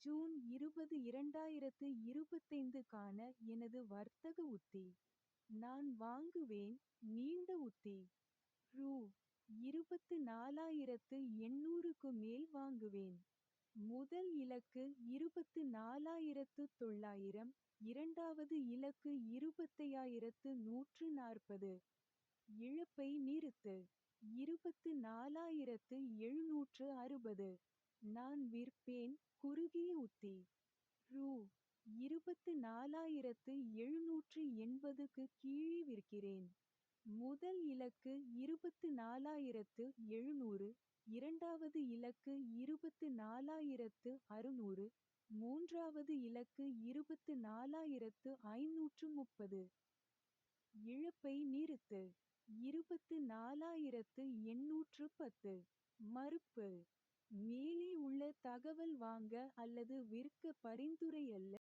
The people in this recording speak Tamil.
ஜூன் 20 2025 க்கான எனது வர்த்தக உத்தி. நான் வாங்குவேன். நீண்ட உத்தி. ரூ. 24,800க்கு மேல் வாங்குவேன். முதல் இலக்கு 24,900. இரண்டாவது இலக்கு 25,140. இழப்பை நிறுத்து. 24,760. நான் விற்பேன். குறுகிய உத்தி. ரூ. 24,780க்கு கீழே விற்கிறேன். முதல் இலக்கு 24,700. இரண்டாவது இலக்கு 24,600. மூன்றாவது இலக்கு 24,530. இழப்பை நிறுத்து. 24,810. மறுப்பு. மேலே உள்ள தகவல் வாங்க அல்லது விற்க பரிந்துரை அல்ல.